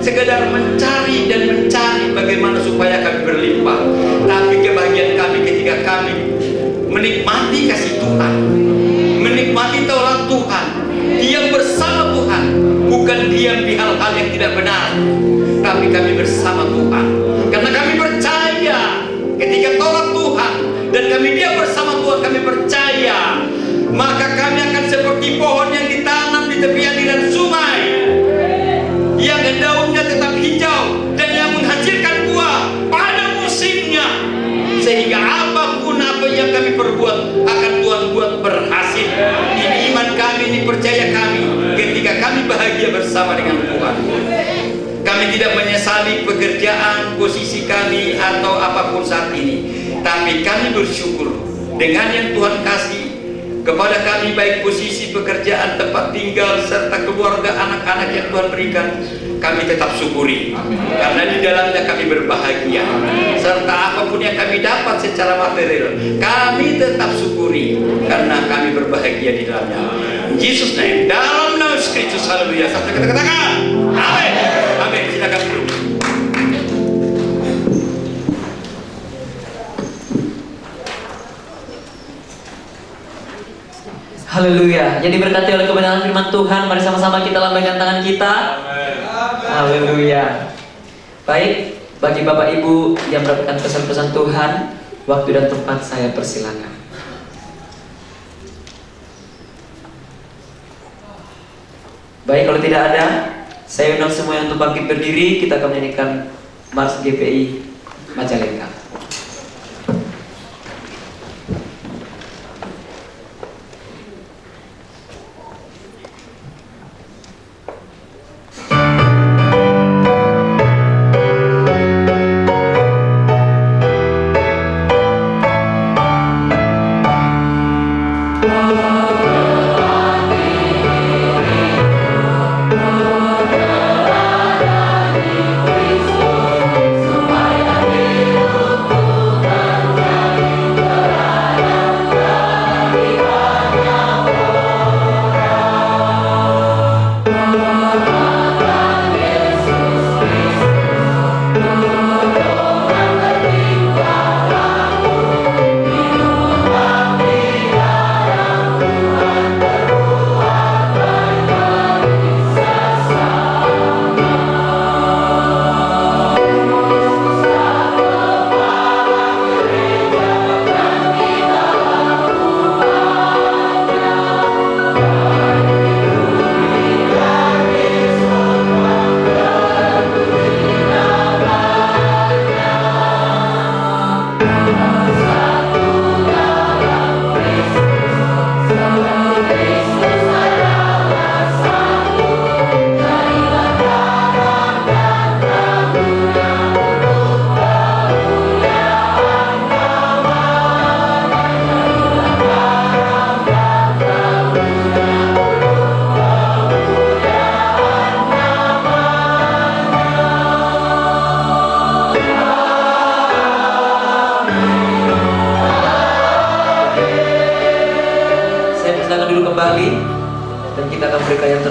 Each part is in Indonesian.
sekedar mencari dan mencari bagaimana supaya kami berlimpah, tapi kebahagiaan kami ketika kami menikmati kasih Tuhan, menikmati taurat Tuhan, diam bersama Tuhan, bukan diam di hal-hal yang tidak benar, tapi kami bersama Tuhan. Karena kami percaya ketika taurat Tuhan dan kami diam bersama Tuhan, kami percaya maka kami akan seperti pohon yang ditanam di tepi aliran sungai, yang daunnya tetap hijau dan yang menghasilkan buah pada musimnya, sehingga apapun apa yang kami perbuat akan Tuhan buat berhasil. Ini iman kami, ini percaya kami ketika kami bahagia bersama dengan Tuhan. Kami tidak menyesali pekerjaan, posisi kami atau apapun saat ini, tapi kami bersyukur dengan yang Tuhan kasih kepada kami, baik posisi pekerjaan, tempat tinggal, serta keluarga, anak-anak yang Tuhan berikan. Kami tetap syukuri, karena di dalamnya kami berbahagia. Serta apapun yang kami dapat secara material, kami tetap syukuri, karena kami berbahagia di dalamnya. Yesus name, dalam nama Kristus, haleluya. Sampai kita katakan amin. Amin. Silakan dulu. Haleluya. Yang diberkati oleh kebenaran firman Tuhan, mari sama-sama kita lambaikan tangan kita. Haleluya. Baik, bagi Bapak Ibu yang mendapatkan pesan-pesan Tuhan, waktu dan tempat saya persilakan. Baik, kalau tidak ada, saya undang semua yang untuk bangkit berdiri. Kita akan menyanyikan Mars GPI Majalengka.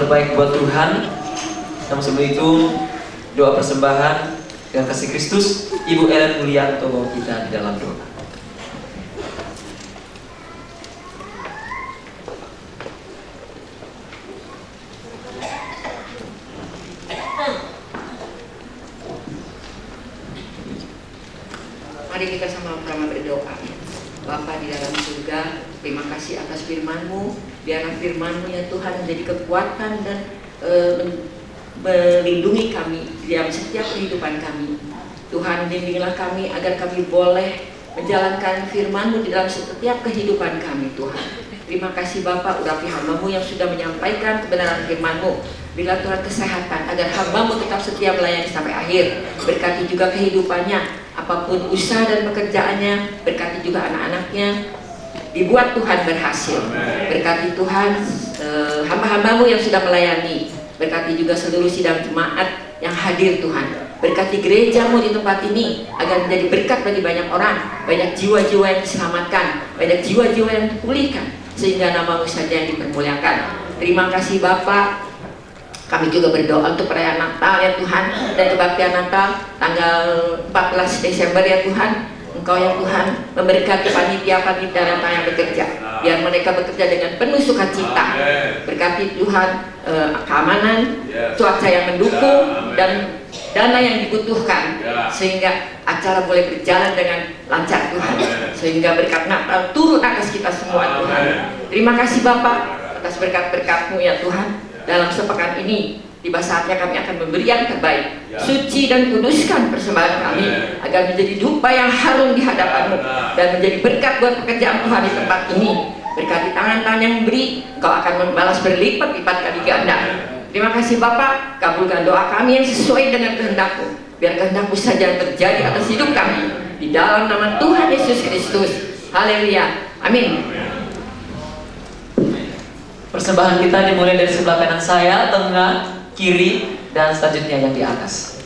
Buat Tuhan. Namun sebelum itu, doa persembahan dengan kasih Kristus. Ibu Ellen Mulyanto bawa kita di dalam doa. Mari kita sama-sama berdoa. Bapa di dalam surga, terima kasih atas firman-Mu. Biarlah firman-Mu ya Tuhan menjadi kekuatan dan melindungi kami di dalam setiap kehidupan kami. Tuhan, bimbinglah kami agar kami boleh menjalankan firman-Mu di dalam setiap kehidupan kami, Tuhan. Terima kasih Bapak, urapi hamba-Mu yang sudah menyampaikan kebenaran firman-Mu. Bila Tuhan kesehatan agar hamba-Mu tetap setia melayani sampai akhir. Berkati juga kehidupannya, apapun usaha dan pekerjaannya. Berkati juga anak-anaknya, dibuat Tuhan berhasil. Berkati Tuhan hamba-hamba-Mu yang sudah melayani. Berkati juga seluruh sidang jemaat yang hadir Tuhan. Berkati gereja-Mu di tempat ini agar menjadi berkat bagi banyak orang, banyak jiwa-jiwa yang diselamatkan, banyak jiwa-jiwa yang dipulihkan, sehingga nama-Mu saja yang dipermuliakan. Terima kasih Bapak. Kami juga berdoa untuk perayaan Natal ya Tuhan, dan kebaktian Natal tanggal 14 Desember ya Tuhan. Engkau ya Tuhan memberkati panitia-panitia Natal yang bekerja, biar mereka bekerja dengan penuh sukacita. Berkati Tuhan keamanan, cuaca yang mendukung, dan dana yang dibutuhkan, sehingga acara boleh berjalan dengan lancar Tuhan, sehingga berkat Natal turun atas kita semua Tuhan. Terima kasih Bapak atas berkat-berkat-Mu ya Tuhan. Dalam sepekan ini, tiba saatnya kami akan memberi yang terbaik. Suci dan kuduskan persembahan kami agar menjadi dupa yang harum di hadapan-Mu dan menjadi berkat buat pekerjaan Tuhan di tempat ini. Berkati tangan-tangan yang memberi, Engkau akan membalas berlipat-lipat kali ganda. Terima kasih Bapak, kabulkan doa kami yang sesuai dengan kehendak-Mu. Biar kehendak-Mu saja yang terjadi atas hidup kami. Di dalam nama Tuhan Yesus Kristus. Haleluya. Amin. Persembahan kita dimulai dari sebelah kanan saya, tengah, kiri, dan selanjutnya yang di atas.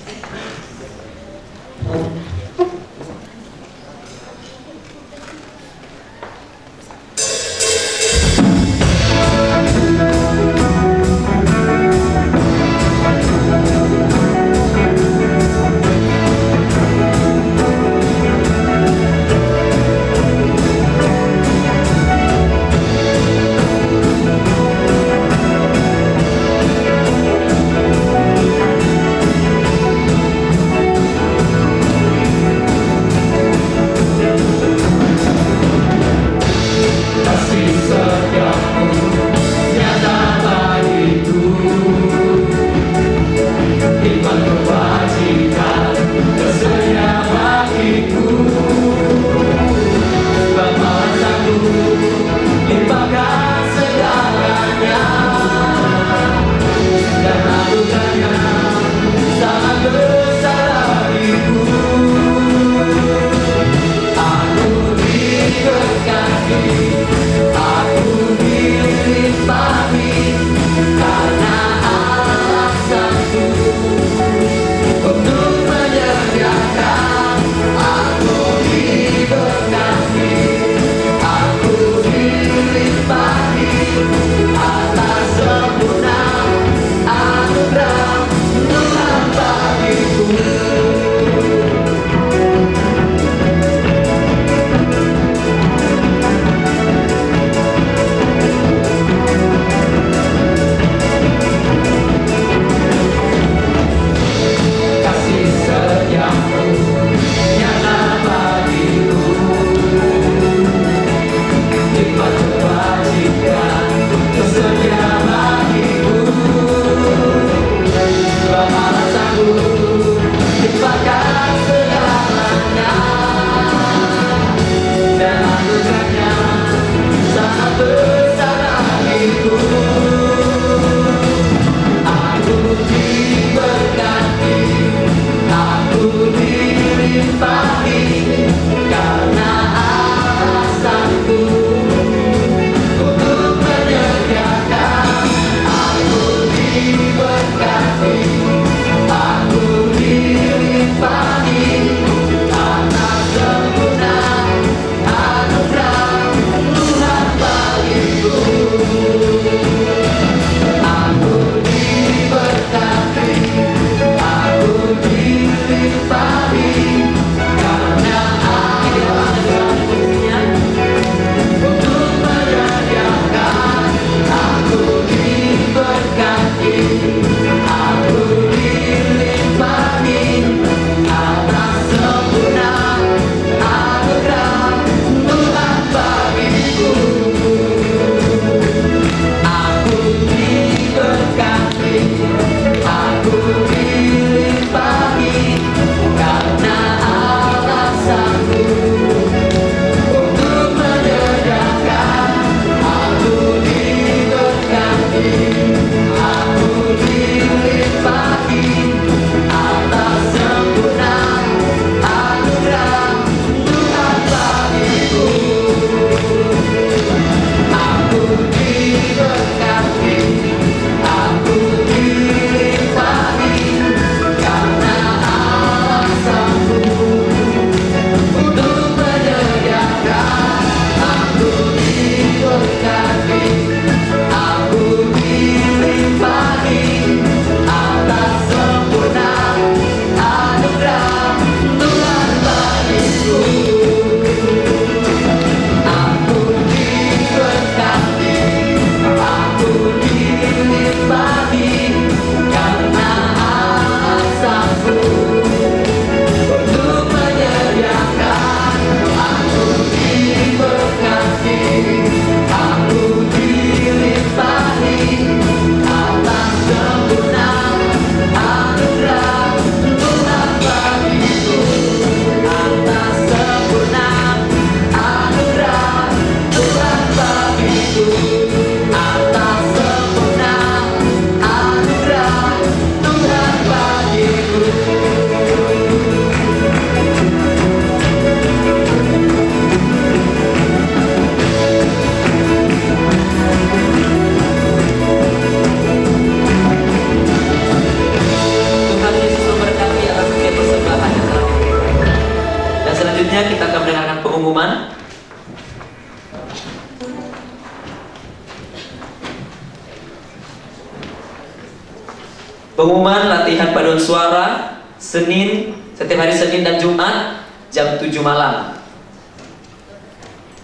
Pengumuman latihan paduan suara setiap hari Senin dan Jumat jam 7 malam.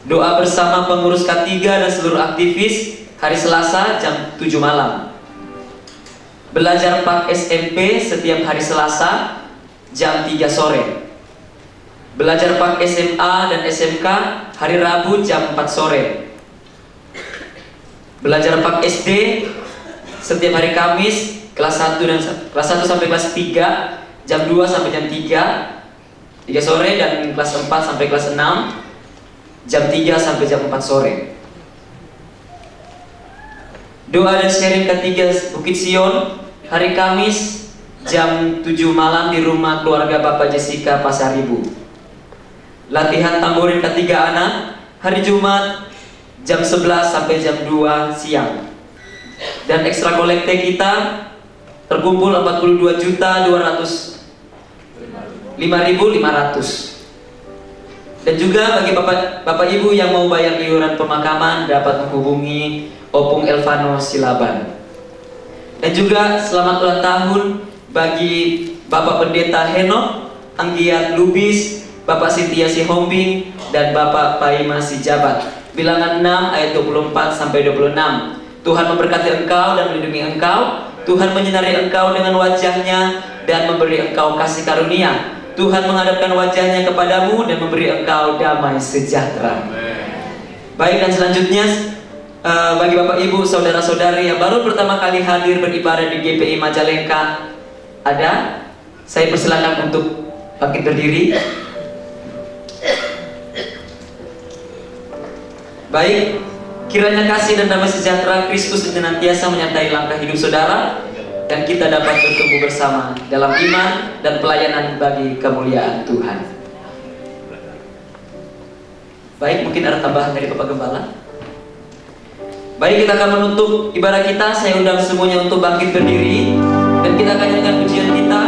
Doa bersama pengurus K3 dan seluruh aktivis hari Selasa jam 7 malam. Belajar Pak SMP setiap hari Selasa jam 3 sore. Belajar Pak SMA dan SMK hari Rabu jam 4 sore. Belajar Pak SD setiap hari Kamis kelas 1 sampai kelas 3 jam 2 sampai jam 3 sore, dan kelas 4 sampai kelas 6 jam 3 sampai jam 4 sore. Doa dan sharing K3 Bukit Sion hari Kamis jam 7 malam di rumah keluarga Bapak Jessica Pasaribu. Latihan tamborin K3 anak hari Jumat jam 11 sampai jam 2 siang. Dan ekstra kolekte kita terkumpul 42.205.500. Dan juga bagi Bapak Ibu yang mau bayar iuran pemakaman dapat menghubungi Opung Elvano Silaban. Dan juga selamat ulang tahun bagi Bapak Pendeta Henok Anggiat Lubis, Bapak Sintia Sihombing, dan Bapak Paima Sijabat. Bilangan 6 ayat 24 sampai 26. Tuhan memberkati engkau dan melindungi engkau. Tuhan menyinari engkau dengan wajahnya dan memberi engkau kasih karunia. Tuhan menghadapkan wajahnya kepadamu dan memberi engkau damai sejahtera. Baik, dan selanjutnya bagi Bapak Ibu, saudara-saudari yang baru pertama kali hadir beribadah di GPI Majalengka, saya persilakan untuk bangkit berdiri. Baik, kiranya kasih dan damai sejahtera Kristus senantiasa menyertai langkah hidup saudara, dan kita dapat bertumbuh bersama dalam iman dan pelayanan bagi kemuliaan Tuhan. Baik, mungkin ada tambahan dari Bapak Gembala. Baik, kita akan menutup ibadah kita. Saya undang semuanya untuk bangkit berdiri, dan kita akan nyanyikan pujian kita,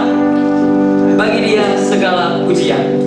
bagi Dia segala pujian.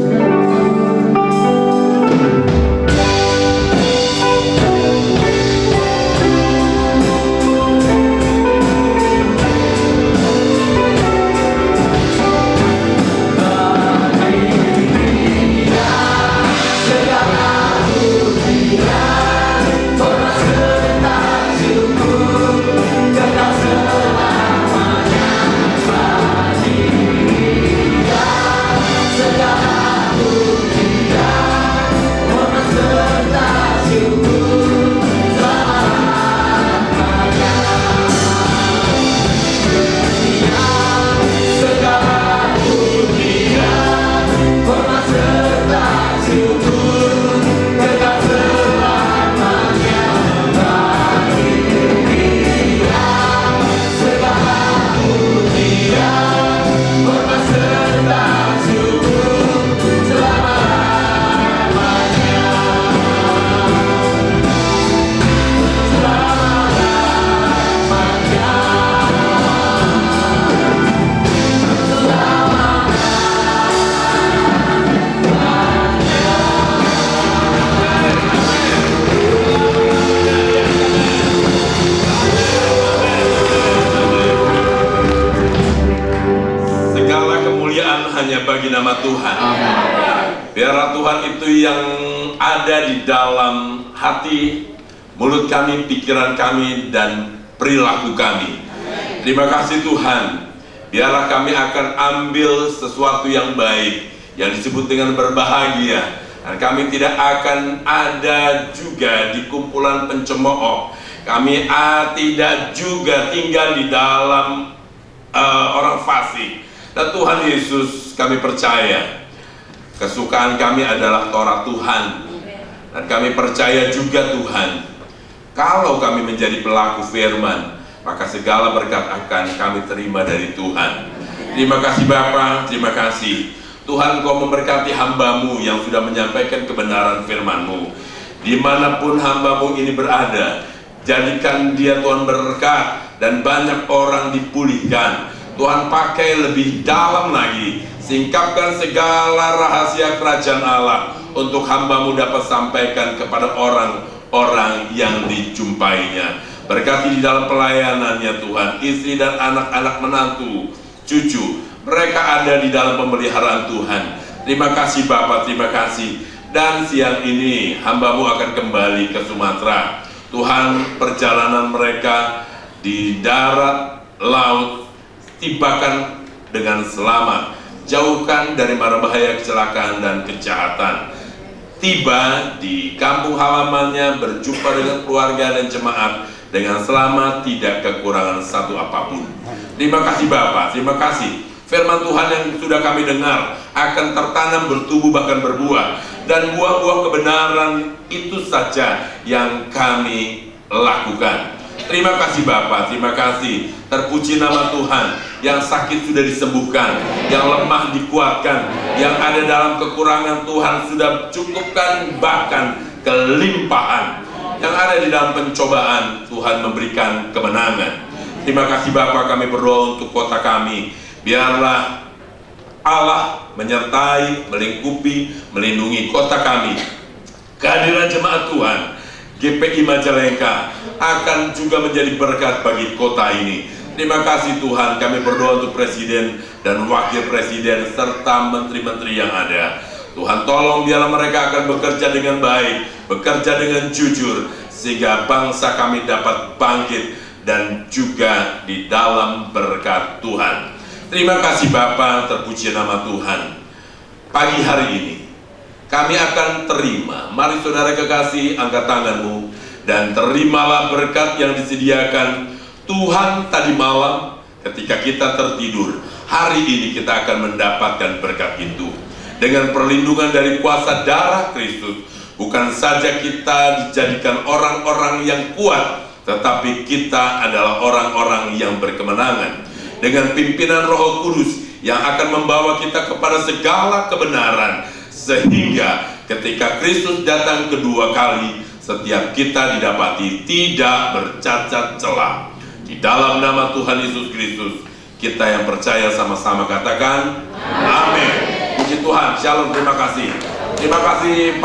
Bagi nama Tuhan. Biarlah Tuhan itu yang ada di dalam hati, mulut kami, pikiran kami, dan perilaku kami. Terima kasih Tuhan. Biarlah kami akan ambil sesuatu yang baik, yang disebut dengan berbahagia, dan kami tidak akan ada juga di kumpulan pencemooh. Kami tidak juga tinggal di dalam orang fasik. Dan Tuhan Yesus, kami percaya kesukaan kami adalah Taurat Tuhan, dan kami percaya juga Tuhan, kalau kami menjadi pelaku firman, maka segala berkat akan kami terima dari Tuhan. Terima kasih Bapa, terima kasih Tuhan, Kau memberkati hamba-Mu yang sudah menyampaikan kebenaran firman-Mu. Dimanapun hamba-Mu ini berada, jadikan dia Tuhan berkat, dan banyak orang dipulihkan. Tuhan pakai lebih dalam lagi, singkapkan segala rahasia kerajaan Allah untuk hamba-Mu dapat sampaikan kepada orang-orang yang dijumpainya. Berkati di dalam pelayanannya Tuhan, istri dan anak-anak menantu, cucu, mereka ada di dalam pemeliharaan Tuhan. Terima kasih Bapak, terima kasih. Dan siang ini hamba-Mu akan kembali ke Sumatera. Tuhan, perjalanan mereka di darat, laut, tibakan dengan selamat. Jauhkan dari mara bahaya, kecelakaan, dan kejahatan. Tiba di kampung halamannya, berjumpa dengan keluarga dan jemaat dengan selamat, tidak kekurangan satu apapun. Terima kasih Bapak, terima kasih. Firman Tuhan yang sudah kami dengar akan tertanam, bertumbuh, bahkan berbuah. Dan buah-buah kebenaran itu saja yang kami lakukan. Terima kasih Bapak, terima kasih. Terpuji nama Tuhan. Yang sakit sudah disembuhkan, yang lemah dikuatkan, yang ada dalam kekurangan Tuhan sudah cukupkan, bahkan kelimpahan. Yang ada di dalam pencobaan Tuhan memberikan kemenangan. Terima kasih Bapak, kami berdoa untuk kota kami. Biarlah Allah menyertai, melingkupi, melindungi kota kami. Kehadiran jemaat Tuhan GPI Majalengka akan juga menjadi berkat bagi kota ini. Terima kasih Tuhan, kami berdoa untuk Presiden dan Wakil Presiden serta menteri-menteri yang ada. Tuhan tolong biarlah mereka akan bekerja dengan baik, bekerja dengan jujur, sehingga bangsa kami dapat bangkit dan juga di dalam berkat Tuhan. Terima kasih Bapa, terpuji nama Tuhan. Pagi hari ini kami akan terima, mari saudara kekasih, angkat tanganmu dan terimalah berkat yang disediakan Tuhan tadi malam ketika kita tertidur. Hari ini kita akan mendapatkan berkat itu dengan perlindungan dari kuasa darah Kristus. Bukan saja kita dijadikan orang-orang yang kuat, tetapi kita adalah orang-orang yang berkemenangan dengan pimpinan Roh Kudus yang akan membawa kita kepada segala kebenaran, sehingga ketika Kristus datang kedua kali, setiap kita didapati tidak bercacat celah. Di dalam nama Tuhan Yesus Kristus, kita yang percaya sama-sama katakan amin. Puji Tuhan, shalom, terima kasih. Terima kasih Pak.